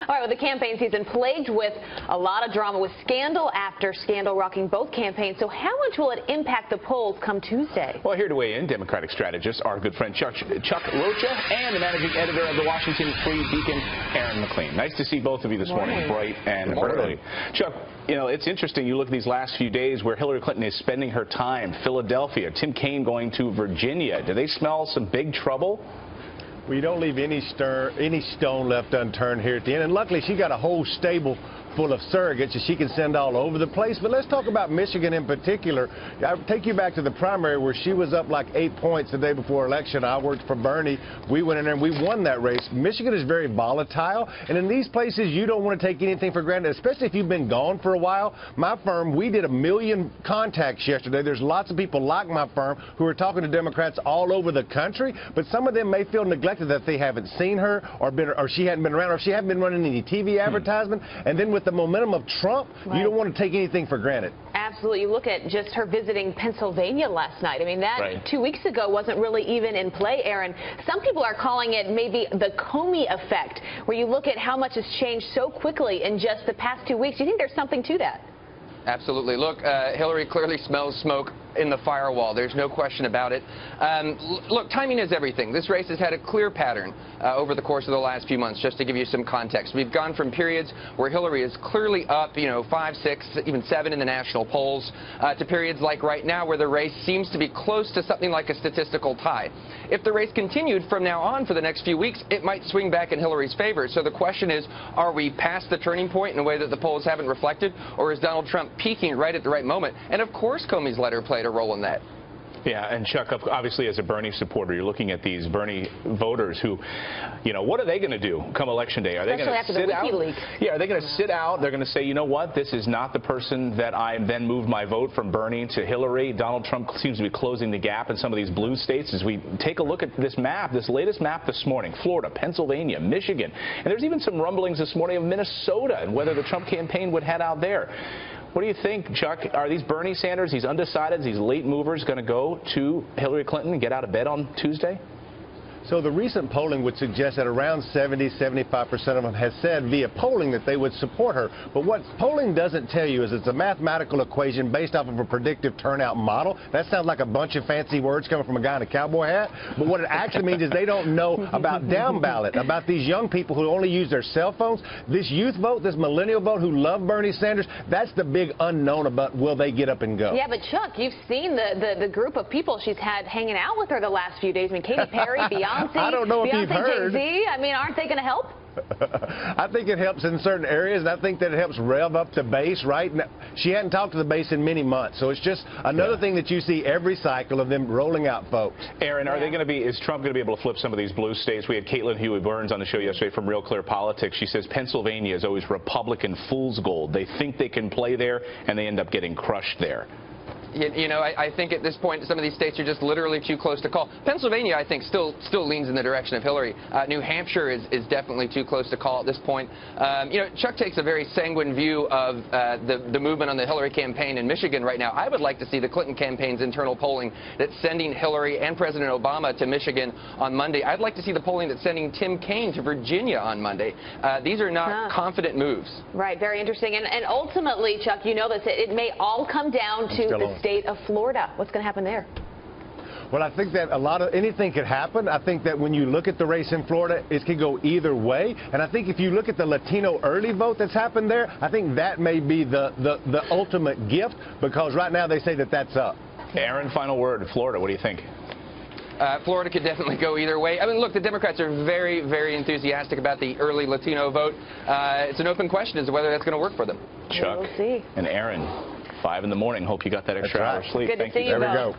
All right, well, the campaign season plagued with a lot of drama with scandal after scandal rocking both campaigns. So how much will it impact the polls come Tuesday? Well, here to weigh in, Democratic strategist, our good friend Chuck Rocha, and the managing editor of the Washington Free Beacon, Aaron McLean. Nice to see both of you this morning, bright and early. Chuck, you know, it's interesting. You look at these last few days where Hillary Clinton is spending her time. Philadelphia, Tim Kaine going to Virginia. Do they smell some big trouble? Well, you don't leave any stone left unturned here at the end. And luckily, she got a whole stable full of surrogates that she can send all over the place. But let's talk about Michigan in particular. I'll take you back to the primary where she was up like 8 points the day before election. I worked for Bernie. We went in there and we won that race. Michigan is very volatile. And in these places, you don't want to take anything for granted, especially if you've been gone for a while. My firm, we did 1 million contacts yesterday. There's lots of people like my firm who are talking to Democrats all over the country. But some of them may feel neglected that they haven't seen her or she hadn't been around or she hadn't been running any TV advertisement. And then with the momentum of Trump, you don't want to take anything for granted. Absolutely. You look at just her visiting Pennsylvania last night. I mean, that 2 weeks ago wasn't really even in play, Aaron. Some people are calling it maybe the Comey effect, where you look at how much has changed so quickly in just the past 2 weeks. Do you think there's something to that? Absolutely. Look, Hillary clearly smells smoke in the firewall. There's no question about it. Look, timing is everything. This race has had a clear pattern over the course of the last few months, just to give you some context. We've gone from periods where Hillary is clearly up, 5, 6, even 7 in the national polls, to periods like right now where the race seems to be close to something like a statistical tie. If the race continued from now on for the next few weeks, it might swing back in Hillary's favor. So the question is, are we past the turning point in a way that the polls haven't reflected, or is Donald Trump peaking right at the right moment? And of course Comey's letter played a role in that. Yeah, and Chuck, obviously as a Bernie supporter, you're looking at these Bernie voters who, what are they going to do come Election Day? Are they going to sit out? Yeah, are they going to sit out? They're going to say, you know what, this is not the person that I then moved my vote from Bernie to Hillary. Donald Trump seems to be closing the gap in some of these blue states. As we take a look at this map, this latest map this morning, Florida, Pennsylvania, Michigan, and there's even some rumblings this morning of Minnesota and whether the Trump campaign would head out there. What do you think, Chuck? Are these Bernie Sanders, these undecideds, these late movers going to go to Hillary Clinton and get out of bed on Tuesday? So the recent polling would suggest that around 70–75% of them has said via polling that they would support her. But what polling doesn't tell you is it's a mathematical equation based off of a predictive turnout model. That sounds like a bunch of fancy words coming from a guy in a cowboy hat. But what it actually means is they don't know about down ballot, about these young people who only use their cell phones. This youth vote, this millennial vote who love Bernie Sanders, that's the big unknown about will they get up and go. Yeah, but Chuck, you've seen the group of people she's had hanging out with her the last few days. I mean, Katy Perry, Beyonce. I don't know if you've heard. Jay-Z, I mean, aren't they going to help? I think it helps in certain areas, and I think that it helps rev up the base, right? Now, she hadn't talked to the base in many months, so it's just another thing that you see every cycle of them rolling out folks. Aaron, are they going to be, is Trump going to be able to flip some of these blue states? We had Caitlin Huey-Burns on the show yesterday from Real Clear Politics. She says Pennsylvania is always Republican fool's gold. They think they can play there, and they end up getting crushed there. I think at this point some of these states are just literally too close to call. Pennsylvania, I think, still leans in the direction of Hillary. New Hampshire is definitely too close to call at this point. Chuck takes a very sanguine view of the movement on the Hillary campaign in Michigan right now. I would like to see the Clinton campaign's internal polling that's sending Hillary and President Obama to Michigan on Monday. I'd like to see the polling that's sending Tim Kaine to Virginia on Monday. These are not confident moves. Right, very interesting. And ultimately, Chuck, you know this, it may all come down to the state of Florida. What's going to happen there? Well, I think that anything could happen. I think that when you look at the race in Florida, it could go either way. And I think if you look at the Latino early vote that's happened there, I think that may be the ultimate gift, because right now they say that that's up. Aaron, final word. Florida, what do you think? Florida could definitely go either way. I mean, look, the Democrats are very, very enthusiastic about the early Latino vote. It's an open question as to whether that's going to work for them. Chuck and Aaron, 5 in the morning. Hope you got that extra hour of sleep. Good to see you. There we go.